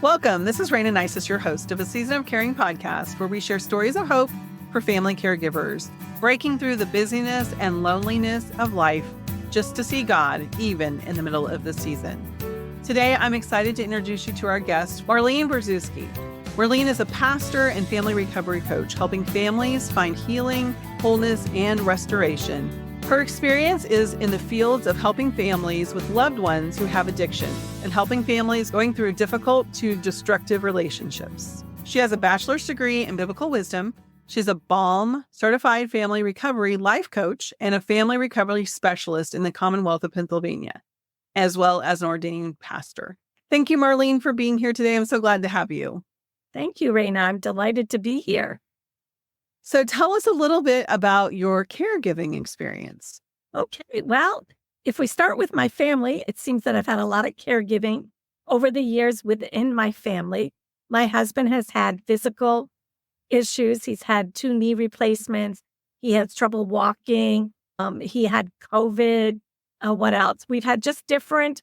Welcome. This is Raina Nisus, your host of a Season of Caring podcast, where we share stories of hope for family caregivers, breaking through the busyness and loneliness of life just to see God, even in the middle of the season. Today, I'm excited to introduce you to our guest, Marlene Brzezinski. Marlene is a pastor and family recovery coach, helping families find healing, wholeness, and restoration. Her experience is in the fields of helping families with loved ones who have addiction and helping families going through difficult to destructive relationships. She has a bachelor's degree in biblical wisdom. She's a BALM certified family recovery life coach and a family recovery specialist in the Commonwealth of Pennsylvania, as well as an ordained pastor. Thank you, Marlene, for being here today. I'm so glad to have you. Thank you, Raina. I'm delighted to be here. So tell us a little bit about your caregiving experience. Okay, well, if we start with my family, it seems that I've had a lot of caregiving over the years within my family. My husband has had physical issues. He's had 2 knee replacements. He has trouble walking. He had COVID. What else? We've had just different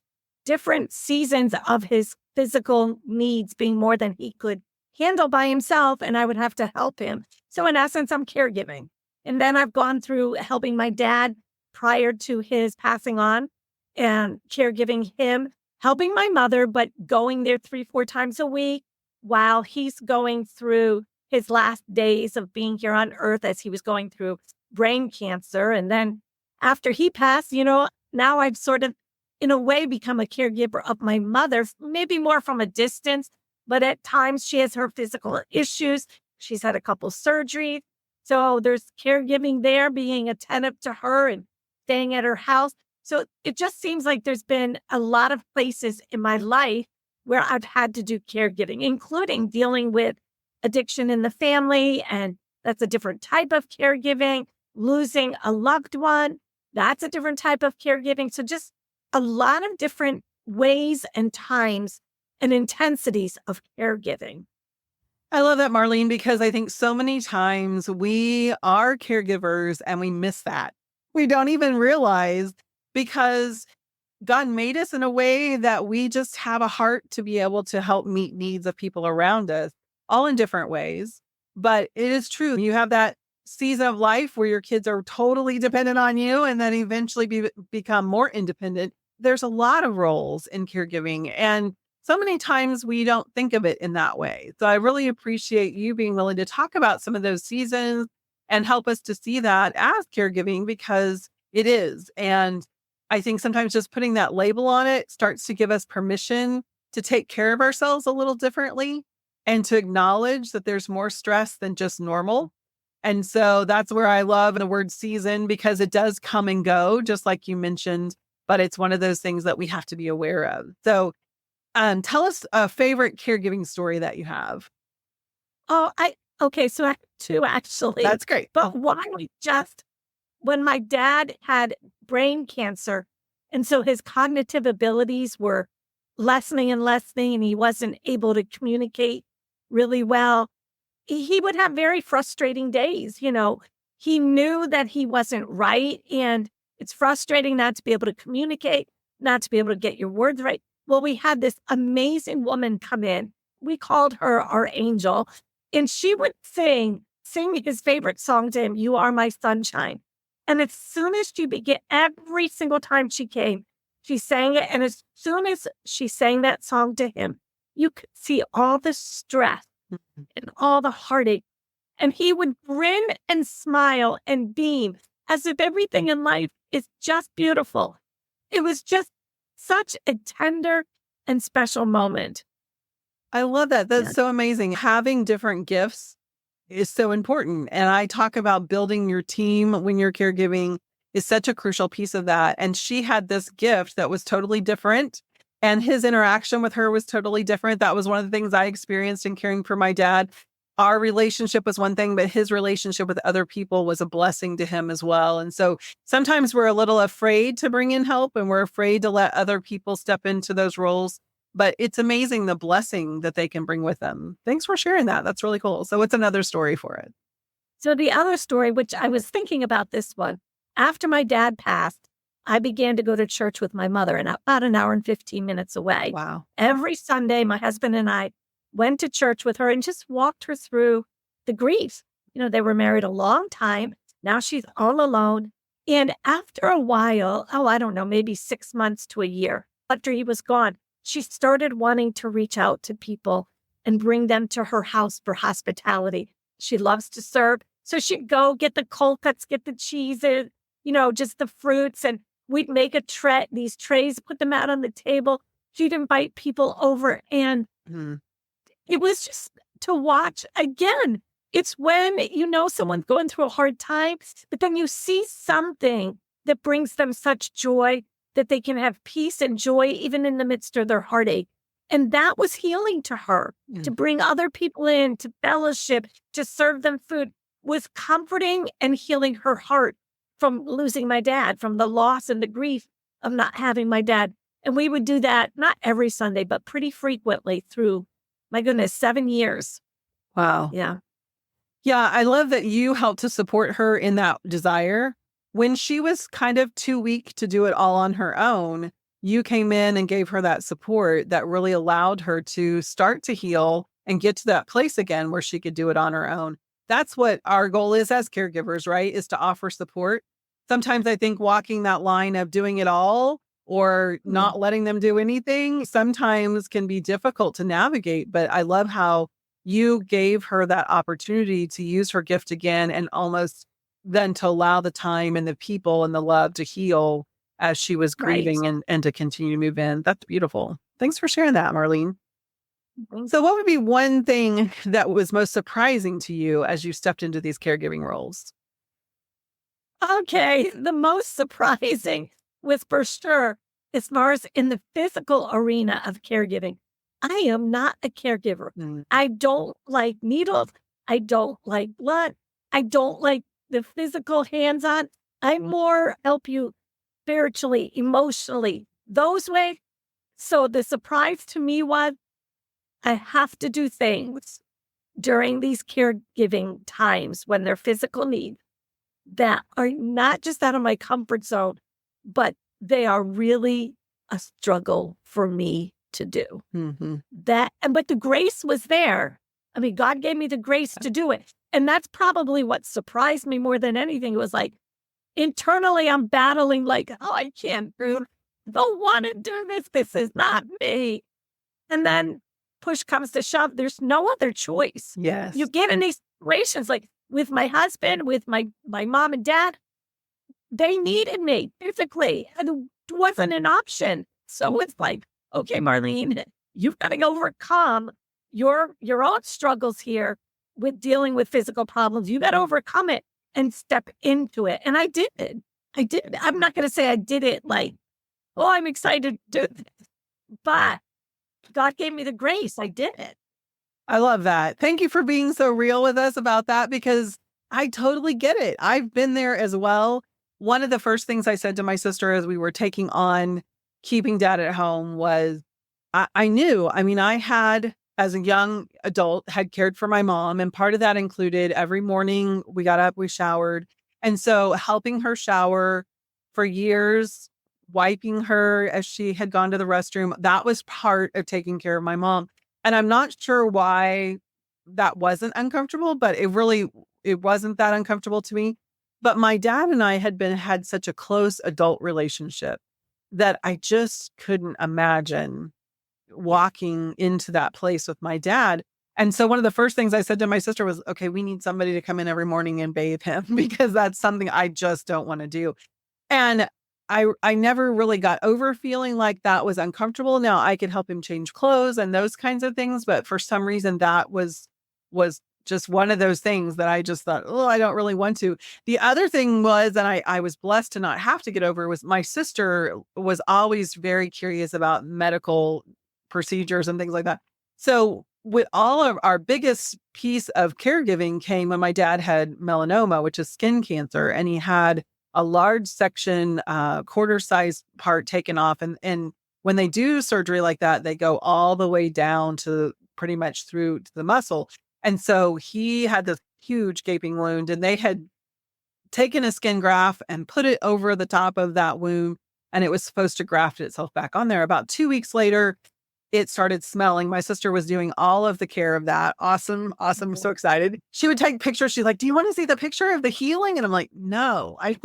seasons of his physical needs being more than he could handle by himself, and I would have to help him. So in essence, I'm caregiving. And then I've gone through helping my dad prior to his passing on and caregiving him, helping my mother, but going there 3-4 times a week while he's going through his last days of being here on earth as he was going through brain cancer. And then after he passed, now I've sort of, in a way, become a caregiver of my mother, maybe more from a distance, but at times she has her physical issues. She's had a couple surgeries. So there's caregiving there, being attentive to her and staying at her house. So it just seems like there's been a lot of places in my life where I've had to do caregiving, including dealing with addiction in the family. And that's a different type of caregiving. Losing a loved one, that's a different type of caregiving. So just a lot of different ways and times and intensities of caregiving. I love that, Marlene, because I think so many times we are caregivers and we miss that. We don't even realize because God made us in a way that we just have a heart to be able to help meet needs of people around us, all in different ways. But it is true. You have that season of life where your kids are totally dependent on you and then eventually become more independent. There's a lot of roles in caregiving, and so many times we don't think of it in that way. So I really appreciate you being willing to talk about some of those seasons and help us to see that as caregiving, because it is. And I think sometimes just putting that label on it starts to give us permission to take care of ourselves a little differently and to acknowledge that there's more stress than just normal. And so that's where I love the word season, because it does come and go, just like you mentioned, but it's one of those things that we have to be aware of. So tell us a favorite caregiving story that you have. So I have 2 actually. That's great. But when my dad had brain cancer, and so his cognitive abilities were lessening, and he wasn't able to communicate really well, he would have very frustrating days. He knew that he wasn't right, and it's frustrating not to be able to communicate, not to be able to get your words right. Well, we had this amazing woman come in. We called her our angel, and she would sing his favorite song to him, "You Are My Sunshine." And as soon as she began, every single time she came, she sang it. And as soon as she sang that song to him, you could see all the stress and all the heartache. And he would grin and smile and beam as if everything in life is just beautiful. It was just such a tender and special moment. I love that. That's so amazing. Having different gifts is so important. And I talk about building your team when you're caregiving is such a crucial piece of that. And she had this gift that was totally different. And his interaction with her was totally different. That was one of the things I experienced in caring for my dad. Our relationship was one thing, but his relationship with other people was a blessing to him as well. And so sometimes we're a little afraid to bring in help, and we're afraid to let other people step into those roles. But it's amazing the blessing that they can bring with them. Thanks for sharing that. That's really cool. So what's another story for it? So the other story, which I was thinking about this one, after my dad passed, I began to go to church with my mother, and about an hour and 15 minutes away. Wow. Every Sunday, my husband and I went to church with her and just walked her through the grief. They were married a long time. Now she's all alone. And after a while, I don't know, maybe 6 months to a year after he was gone, she started wanting to reach out to people and bring them to her house for hospitality. She loves to serve. So she'd go get the cold cuts, get the cheeses, just the fruits. And we'd make these trays, put them out on the table. She'd invite people over. And it was just to watch again. It's when someone's going through a hard time, but then you see something that brings them such joy that they can have peace and joy even in the midst of their heartache. And that was healing to her. To bring other people in, to fellowship, to serve them food was comforting and healing her heart from losing my dad, from the loss and the grief of not having my dad. And we would do that not every Sunday, but pretty frequently through, my goodness, 7 years. Wow. Yeah. Yeah, I love that you helped to support her in that desire. When she was kind of too weak to do it all on her own, you came in and gave her that support that really allowed her to start to heal and get to that place again where she could do it on her own. That's what our goal is as caregivers, right? Is to offer support. Sometimes I think walking that line of doing it all or not letting them do anything sometimes can be difficult to navigate. But I love how you gave her that opportunity to use her gift again and almost then to allow the time and the people and the love to heal as she was grieving and to continue to move in. That's beautiful. Thanks for sharing that, Marlene. So what would be one thing that was most surprising to you as you stepped into these caregiving roles? Okay, the most surprising was for sure, as far as in the physical arena of caregiving, I am not a caregiver. I don't like needles. I don't like blood. I don't like the physical hands-on. I more help you spiritually, emotionally, those ways. So the surprise to me was I have to do things during these caregiving times when they're physical needs that are not just out of my comfort zone, but they are really a struggle for me to do. But the grace was there. I mean, God gave me the grace to do it. And that's probably what surprised me more than anything. It was like, internally, I'm battling like, oh, I can't do, don't want to do this. This is not me. And then push comes to shove. There's no other choice. Yes. You get in these situations like with my husband, with my mom and dad, they needed me physically. And it wasn't an option. So it's like, okay, Marlene, you've got to overcome your own struggles here with dealing with physical problems. You got to overcome it and step into it. And I did it. I'm not going to say I did it like, oh, I'm excited to do this. But God gave me the grace. I did it. I love that. Thank you for being so real with us about that because I totally get it. I've been there as well. One of the first things I said to my sister as we were taking on keeping dad at home was I knew, I had, as a young adult, had cared for my mom. And part of that included every morning we got up, we showered. And so helping her shower for years, wiping her as she had gone to the restroom, that was part of taking care of my mom. And I'm not sure why that wasn't uncomfortable, but it wasn't that uncomfortable to me. But my dad and I had such a close adult relationship that I just couldn't imagine walking into that place with my dad. And so one of the first things I said to my sister was, okay, we need somebody to come in every morning and bathe him because that's something I just don't want to do. And I never really got over feeling like that was uncomfortable. Now I could help him change clothes and those kinds of things. But for some reason that was just one of those things that I just thought, oh, I don't really want to. The other thing was, and I was blessed to not have to get over, was my sister was always very curious about medical procedures and things like that. So with all of our biggest piece of caregiving came when my dad had melanoma, which is skin cancer, and he had a large section, quarter-sized part taken off. And when they do surgery like that, they go all the way down to pretty much through to the muscle. And so he had this huge gaping wound, and they had taken a skin graft and put it over the top of that wound and it was supposed to graft itself back on there. About 2 weeks later, it started smelling. My sister was doing all of the care of that. Awesome. Awesome. I'm so excited. She would take pictures. She's like, do you want to see the picture of the healing? And I'm like, no, I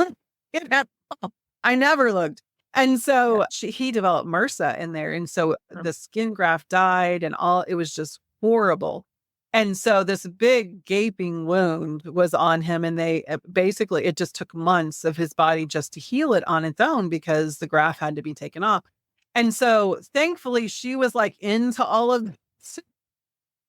never looked. And so he developed MRSA in there. And so the skin graft died and it was just horrible. And so this big gaping wound was on him. And it just took months of his body just to heal it on its own because the graft had to be taken off. And so thankfully she was like into all of this.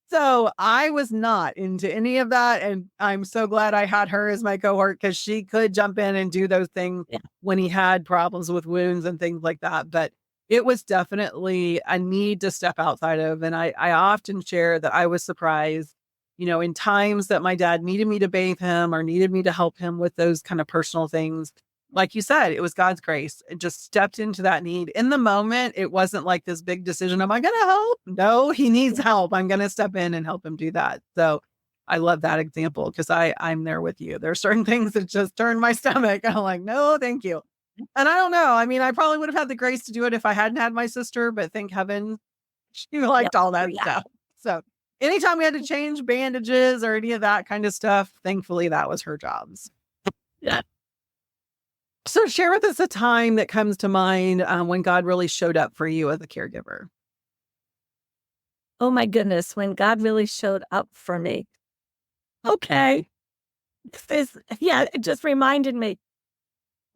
So I was not into any of that. And I'm so glad I had her as my cohort because she could jump in and do those things when he had problems with wounds and things like that. But it was definitely a need to step outside of. And I often share that I was surprised, in times that my dad needed me to bathe him or needed me to help him with those kind of personal things. Like you said, it was God's grace. It just stepped into that need. In the moment, it wasn't like this big decision. Am I going to help? No, he needs help. I'm going to step in and help him do that. So I love that example because I'm there with you. There are certain things that just turn my stomach. I'm like, no, thank you. And I don't know. I mean, I probably would have had the grace to do it if I hadn't had my sister, but thank heaven she liked all that stuff. So anytime we had to change bandages or any of that kind of stuff, thankfully that was her jobs. Yeah. So share with us a time that comes to mind when God really showed up for you as a caregiver. Oh my goodness, when God really showed up for me. Okay. It just reminded me.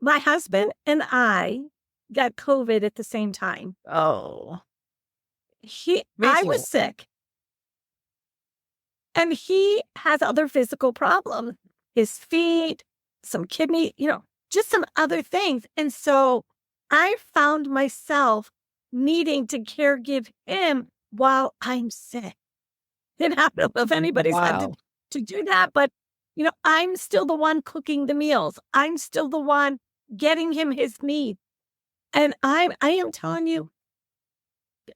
My husband and I got COVID at the same time. Oh. I was sick. And he has other physical problems. His feet, some kidney, just some other things. And so I found myself needing to caregive him while I'm sick. And I don't know if anybody's had to do that, but, I'm still the one cooking the meals. I'm still the one getting him his needs. And I am telling you,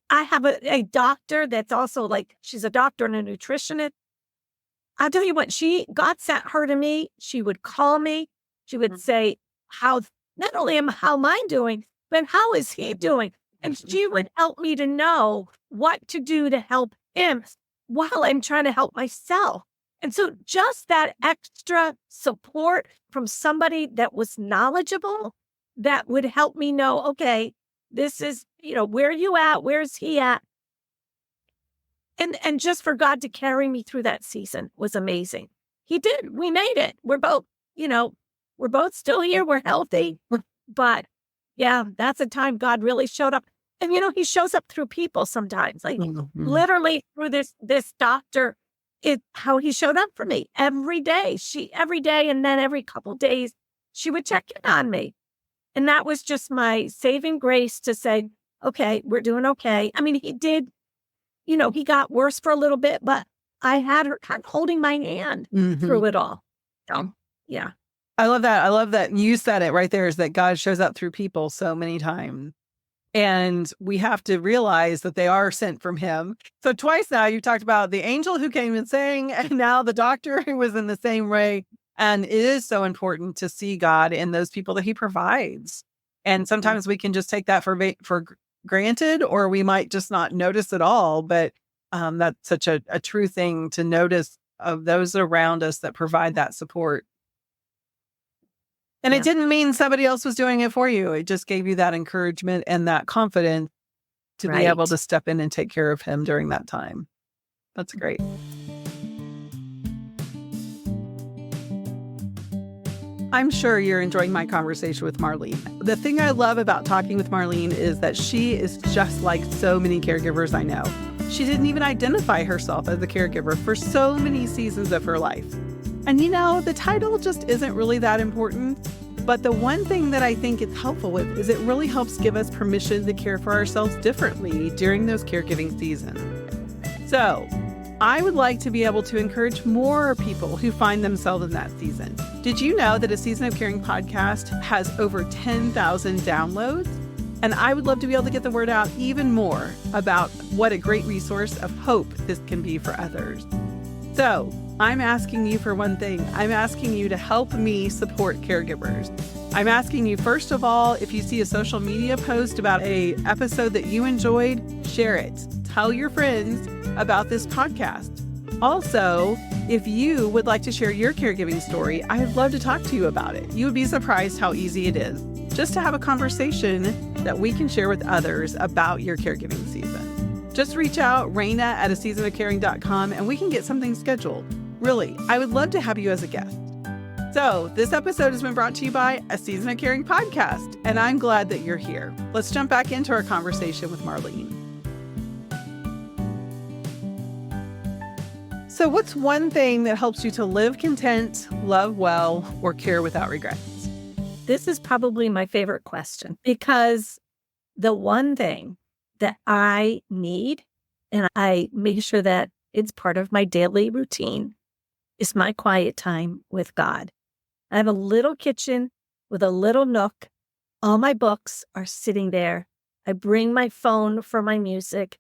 I have a doctor that's also she's a doctor and a nutritionist. I'll tell you what, God sent her to me. She would call me. She would say, not only how am I doing, but how is he doing? And she would help me to know what to do to help him while I'm trying to help myself. And so just that extra support from somebody that was knowledgeable, that would help me know, okay, this is, where are you at? Where's he at? And just for God to carry me through that season was amazing. He did. We made it. We're both still here. We're healthy. But yeah, that's a time God really showed up. And, he shows up through people sometimes, literally through this doctor. How he showed up for me every day. Every day, and then every couple days, she would check in on me. And that was just my saving grace to say, okay, we're doing okay. I mean, he did, he got worse for a little bit, but I had her kind of holding my hand through it all. So, yeah. I love that. I love that. You said it right there, is that God shows up through people so many times. And we have to realize that they are sent from him. So twice now you've talked about the angel who came and sang, and now the doctor who was in the same way. And it is so important to see God in those people that he provides. And sometimes we can just take that for granted, or we might just not notice at all. But that's such a true thing to notice of those around us that provide that support. And it didn't mean somebody else was doing it for you. It just gave you that encouragement and that confidence to be able to step in and take care of him during that time. That's great. I'm sure you're enjoying my conversation with Marlene. The thing I love about talking with Marlene is that she is just like so many caregivers I know. She didn't even identify herself as a caregiver for so many seasons of her life. And the title just isn't really that important. But the one thing that I think it's helpful with is it really helps give us permission to care for ourselves differently during those caregiving seasons. So I would like to be able to encourage more people who find themselves in that season. Did you know that a Season of Caring podcast has over 10,000 downloads? And I would love to be able to get the word out even more about what a great resource of hope this can be for others. So I'm asking you for one thing. I'm asking you to help me support caregivers. I'm asking you, first of all, if you see a social media post about a episode that you enjoyed, share it. Tell your friends about this podcast. Also, if you would like to share your caregiving story, I'd love to talk to you about it. You would be surprised how easy it is just to have a conversation that we can share with others about your caregiving season. Just reach out, Raina@aseasonofcaring.com, and we can get something scheduled. Really, I would love to have you as a guest. So this episode has been brought to you by A Season of Caring podcast, and I'm glad that you're here. Let's jump back into our conversation with Marlene. So what's one thing that helps you to live content, love well, or care without regrets? This is probably my favorite question, because the one thing that I need, and I make sure that it's part of my daily routine, is my quiet time with God. I have a little kitchen with a little nook. All my books are sitting there. I bring my phone for my music.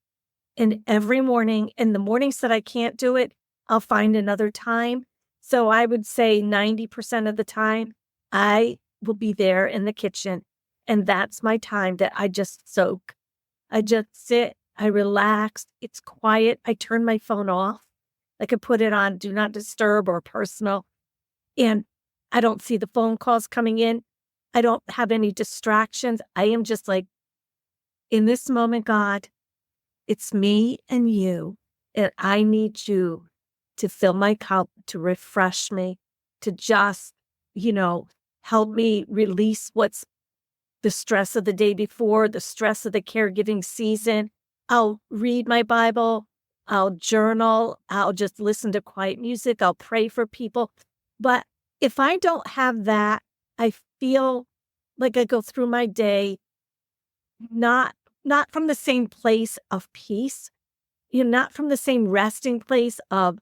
And every morning, in the mornings that I can't do it, I'll find another time. So I would say 90% of the time, I will be there in the kitchen. And that's my time that I just soak. I just sit. I relax. It's quiet. I turn my phone off. I could put it on do not disturb or personal. And I don't see the phone calls coming in. I don't have any distractions. I am just like, in this moment, God, it's me and you. And I need you to fill my cup, to refresh me, to just, help me release what's the stress of the day before, the stress of the caregiving season. I'll read my Bible. I'll journal. I'll just listen to quiet music. I'll pray for people. But if I don't have that, I feel like I go through my day not from the same place of peace, not from the same resting place of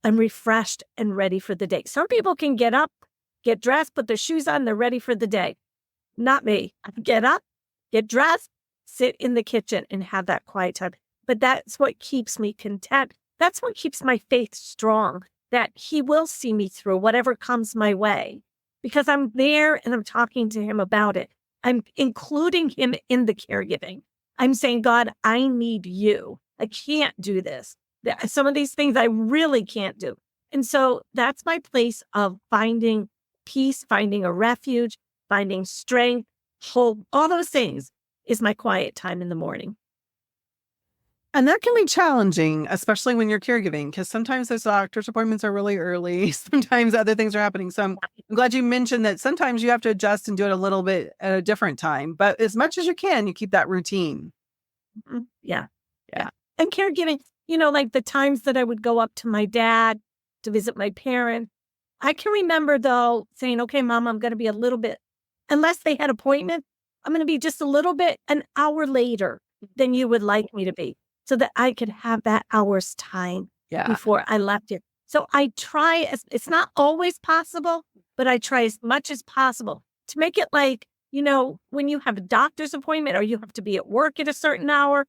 I'm refreshed and ready for the day. Some people can get up, get dressed, put their shoes on, they're ready for the day. Not me. I get up, get dressed, sit in the kitchen and have that quiet time. But that's what keeps me content. That's what keeps my faith strong, that he will see me through whatever comes my way, because I'm there and I'm talking to him about it. I'm including him in the caregiving. I'm saying, God, I need you. I can't do this. Some of these things I really can't do. And so that's my place of finding peace, finding a refuge, finding strength, hope, all those things is my quiet time in the morning. And that can be challenging, especially when you're caregiving, because sometimes those doctor's appointments are really early. Sometimes other things are happening. So I'm glad you mentioned that sometimes you have to adjust and do it a little bit at a different time. But as much as you can, you keep that routine. Yeah. And caregiving, like the times that I would go up to my dad to visit my parents, I can remember, though, saying, okay, Mom, I'm going to be a little bit, unless they had appointments, I'm going to be just a little bit an hour later than you would like me to be, so that I could have that hour's time before I left here. So I try, it's not always possible, but I try as much as possible to make it like, when you have a doctor's appointment or you have to be at work at a certain hour,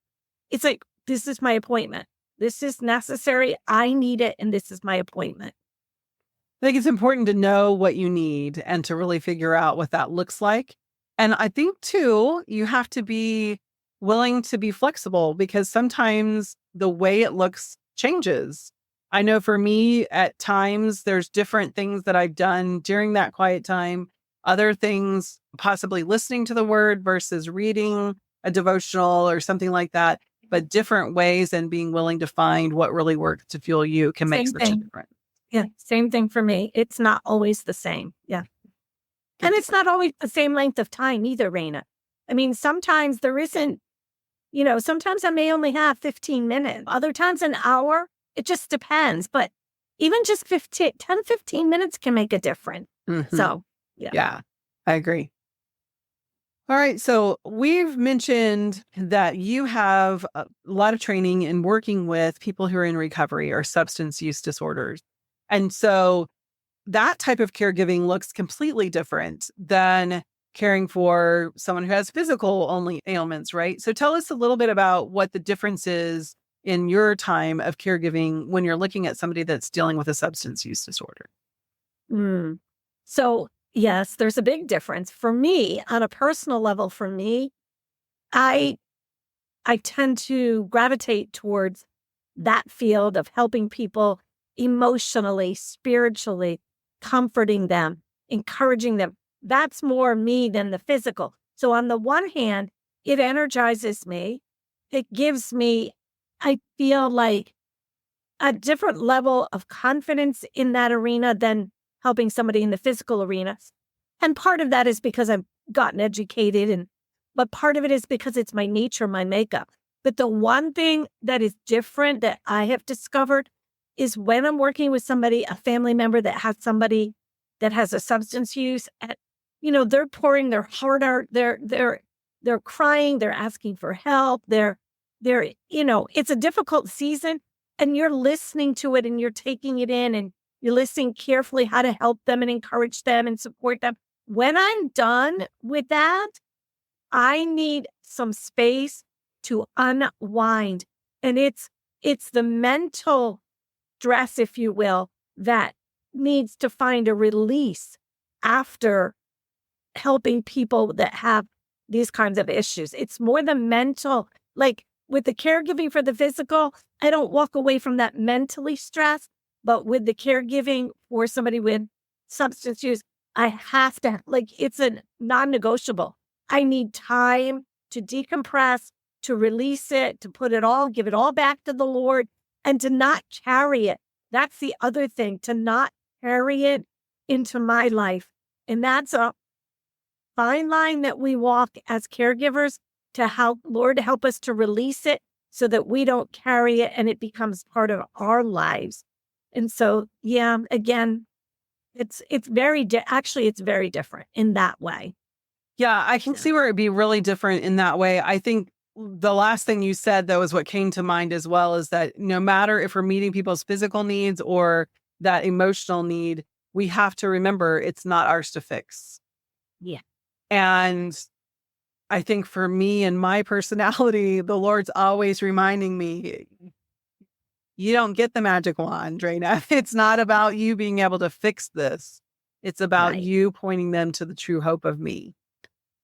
it's like, this is my appointment. This is necessary. I need it. And this is my appointment. I think it's important to know what you need and to really figure out what that looks like. And I think, too, you have to be willing to be flexible, because sometimes the way it looks changes. I know for me, at times, there's different things that I've done during that quiet time, other things, possibly listening to the word versus reading a devotional or something like that, but different ways, and being willing to find what really works to fuel you can make such a difference. Yeah, same thing for me. It's not always the same. Yeah. And it's not always the same length of time either, Raina. I mean, sometimes there isn't, sometimes I may only have 15 minutes. Other times an hour. It just depends. But even just 10, 15 minutes can make a difference. Mm-hmm. So, yeah, I agree. All right. So we've mentioned that you have a lot of training in working with people who are in recovery or substance use disorders. And so that type of caregiving looks completely different than caring for someone who has physical only ailments, right? So tell us a little bit about what the difference is in your time of caregiving when you're looking at somebody that's dealing with a substance use disorder. So Yes, there's a big difference. For me, on a personal level, for me, I tend to gravitate towards that field of helping people emotionally, spiritually, comforting them, encouraging them. That's more me than the physical. So on the one hand, it energizes me. It gives me, I feel like, a different level of confidence in that arena than helping somebody in the physical arena. And part of that is because I've gotten educated, but part of it is because it's my nature, my makeup. But the one thing that is different that I have discovered is when I'm working with somebody, a family member that has somebody that has a substance use, and, they're pouring their heart out, they're crying, they're asking for help, it's a difficult season, and you're listening to it and you're taking it in and you're listening carefully how to help them and encourage them and support them. When I'm done with that, I need some space to unwind. And it's the mental stress, if you will, that needs to find a release after helping people that have these kinds of issues. It's more the mental, like with the caregiving for the physical, I don't walk away from that mentally stressed, but with the caregiving for somebody with substance use, I have to, it's a non-negotiable. I need time to decompress, to release it, to give it all back to the Lord, and to not carry it. That's the other thing, to not carry it into my life. And that's a fine line that we walk as caregivers to help us to release it so that we don't carry it and it becomes part of our lives. And so, yeah, again, it's very different in that way. Yeah, I can see where it'd be really different in that way. I think the last thing you said, though, is what came to mind as well, is that no matter if we're meeting people's physical needs or that emotional need, we have to remember it's not ours to fix. Yeah. And I think for me and my personality, the Lord's always reminding me, you don't get the magic wand, Raina. It's not about you being able to fix this. It's about you pointing them to the true hope of me.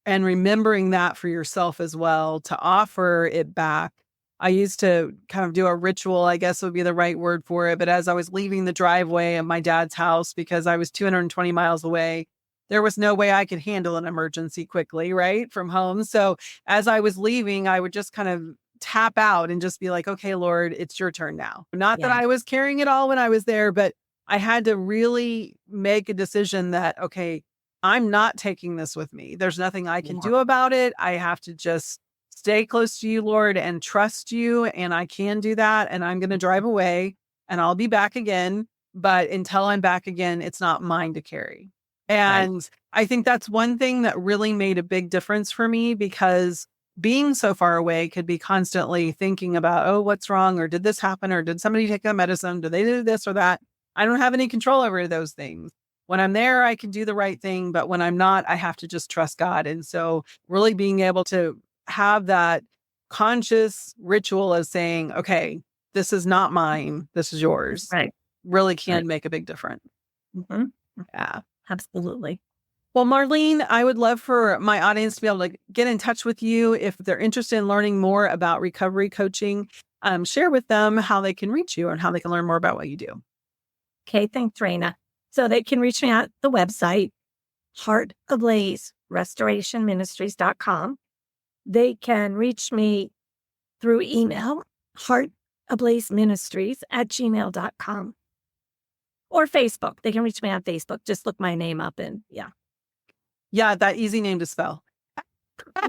And remembering that for yourself as well, to offer it back. I used to kind of do a ritual, I guess would be the right word for it. But as I was leaving the driveway of my dad's house, because I was 220 miles away, there was no way I could handle an emergency quickly, right, from home. So as I was leaving, I would just kind of tap out and just be like, okay, Lord, it's your turn now. Not that I was carrying it all when I was there, but I had to really make a decision that, okay, I'm not taking this with me. There's nothing I can do about it. I have to just stay close to you, Lord, and trust you. And I can do that. And I'm going to drive away and I'll be back again. But until I'm back again, it's not mine to carry. And I think that's one thing that really made a big difference for me, because being so far away could be constantly thinking about, oh, what's wrong? Or did this happen? Or did somebody take that medicine? Did they do this or that? I don't have any control over those things. When I'm there, I can do the right thing. But when I'm not, I have to just trust God. And so really being able to have that conscious ritual of saying, okay, this is not mine. This is yours. Really can make a big difference. Mm-hmm. Yeah. Absolutely. Well, Marlene, I would love for my audience to be able to get in touch with you if they're interested in learning more about recovery coaching. Share with them how they can reach you and how they can learn more about what you do. Okay, thanks, Raina. So they can reach me at the website, heartablazerestorationministries.com. They can reach me through email, heartablazeministries@gmail.com. Or Facebook. They can reach me on Facebook. Just look my name up and Yeah, that easy name to spell.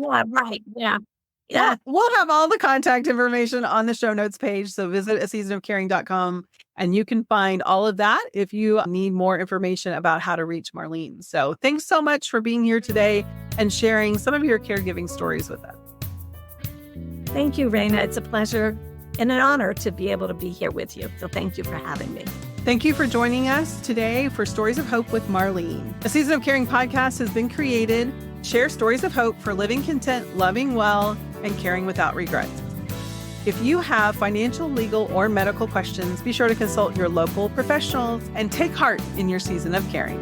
Yeah, right. Yeah. We'll have all the contact information on the show notes page. So visit aseasonofcaring.com and you can find all of that if you need more information about how to reach Marlene. So thanks so much for being here today and sharing some of your caregiving stories with us. Thank you, Raina. It's a pleasure and an honor to be able to be here with you. So thank you for having me. Thank you for joining us today for Stories of Hope with Marlene. A Season of Caring podcast has been created. Share stories of hope for living content, loving well, and caring without regrets. If you have financial, legal, or medical questions, be sure to consult your local professionals and take heart in your season of caring.